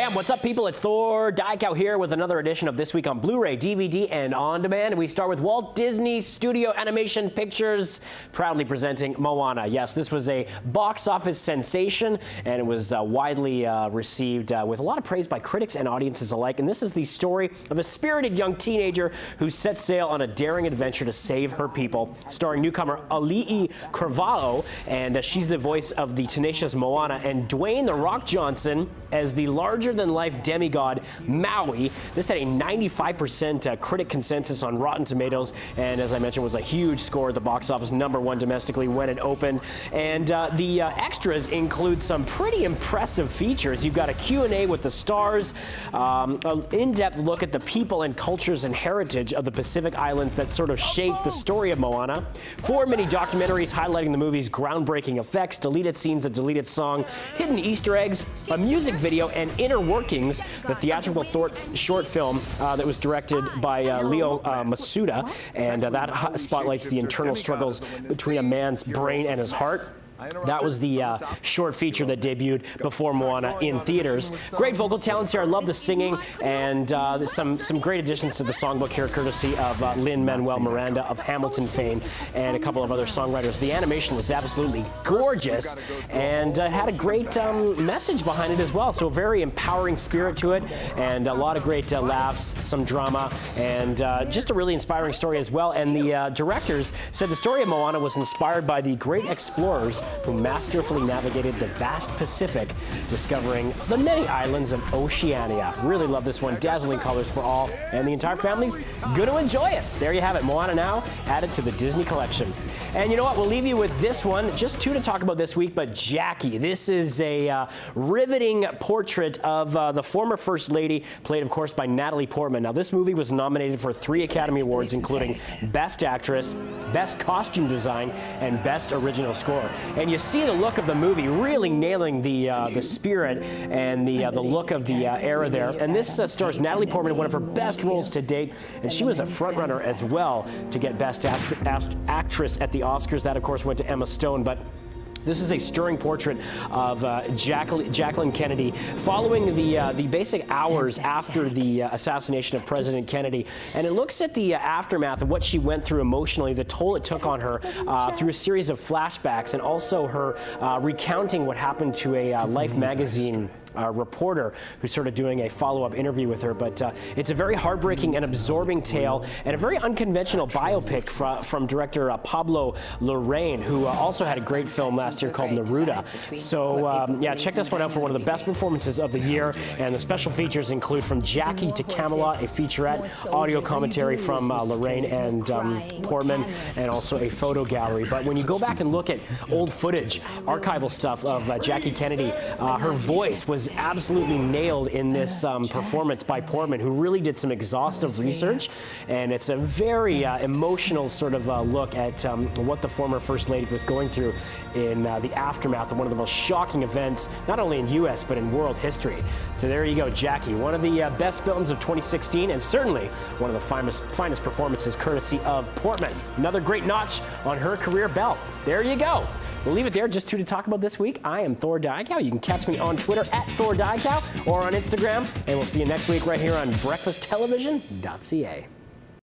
Bam! What's up, people? It's Thor Dykow here with another edition of This Week on Blu-ray, DVD, and On Demand. And we start with Walt Disney Studio Animation Pictures, proudly presenting Moana. Yes, this was a box office sensation, and it was widely received with a lot of praise by critics and audiences alike. And this is the story of a spirited young teenager who sets sail on a daring adventure to save her people, starring newcomer Ali'i Cravalho, and she's the voice of the tenacious Moana, and Dwayne "The Rock" Johnson as the larger-than-life demigod Maui. This had a 95% critic consensus on Rotten Tomatoes, and as I mentioned, was a huge score at the box office, #1 domestically when it opened. And the extras include some pretty impressive features. You've got a Q&A with the stars, an in-depth look at the people and cultures and heritage of the Pacific Islands that sort of shaped the story of Moana, 4 mini documentaries highlighting the movie's groundbreaking effects, deleted scenes, a deleted song, hidden Easter eggs, a music video, and inner workings, the theatrical short film that was directed by Leo Masuda, and that spotlights the internal struggles between a man's brain and his heart. That was the short feature that debuted before Moana in theaters. Great vocal talents here. I love the singing, and some great additions to the songbook here, courtesy of Lin-Manuel Miranda of Hamilton fame and a couple of other songwriters. The animation was absolutely gorgeous and had a great message behind it as well. So a very empowering spirit to it, and a lot of great laughs, some drama, and just a really inspiring story as well. And the directors said the story of Moana was inspired by the great explorers who masterfully navigated the vast Pacific, discovering the many islands of Oceania. Really love this one. Dazzling colors for all, and the entire family's gonna enjoy it. There you have it. Moana now added to the Disney collection. And you know what? We'll leave you with this one. Just two to talk about this week, but Jackie. This is a riveting portrait of the former First Lady, played, of course, by Natalie Portman. Now, this movie was nominated for 3 Academy Awards, including Best Actress, Best Costume Design, and Best Original Score. And you see the look of the movie really nailing the spirit and the look of the era there. And this stars Natalie Portman, one of her best roles to date, and she was a frontrunner as well to get Best Actress at the Oscars. That, of course, went to Emma Stone, but this is a stirring portrait of Jacqueline Kennedy following the basic hours after the assassination of President Kennedy. And it looks at the aftermath of what she went through emotionally, the toll it took on her through a series of flashbacks, and also her recounting what happened to a Life magazine reporter who's sort of doing a follow-up interview with her. But it's a very heartbreaking and absorbing tale, and a very unconventional biopic from director Pablo Larraín, who also had a great film last year called Neruda. So yeah, check this one out for one of the best performances of the year. And the special features include From Jackie to Camelot, a featurette, audio commentary from Larraín and Portman, and also a photo gallery. But when you go back and look at old footage, archival stuff of Jackie Kennedy, her voice was absolutely nailed in this performance by Portman, who really did some exhaustive research, and it's a very emotional sort of look at what the former First Lady was going through in the aftermath of one of the most shocking events, not only in U.S. but in world history. So there you go, Jackie, one of the best films of 2016, and certainly one of the finest performances courtesy of Portman. Another great notch on her career belt. There you go. We'll leave it there. Just two to talk about this week. I am Thor Dykow. You can catch me on Twitter at Thor Dykow or on Instagram. And we'll see you next week right here on breakfasttelevision.ca.